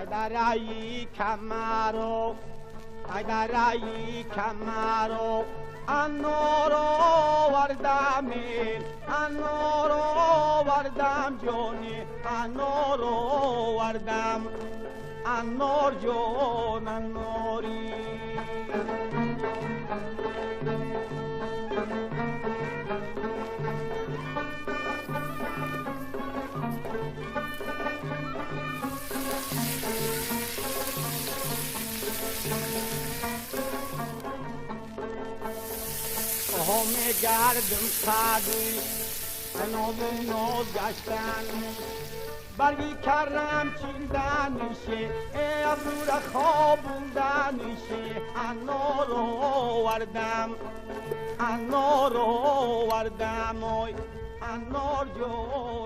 درایی کمرو ای درایی کمرو انار آوردم انار آوردم جانی انار آوردم انار جان اناری همه گردم خدی ناز ناز گشتن برگی کردم چیندنشه از دور خوابوندنشه انار آوردم انار آوردم انار جان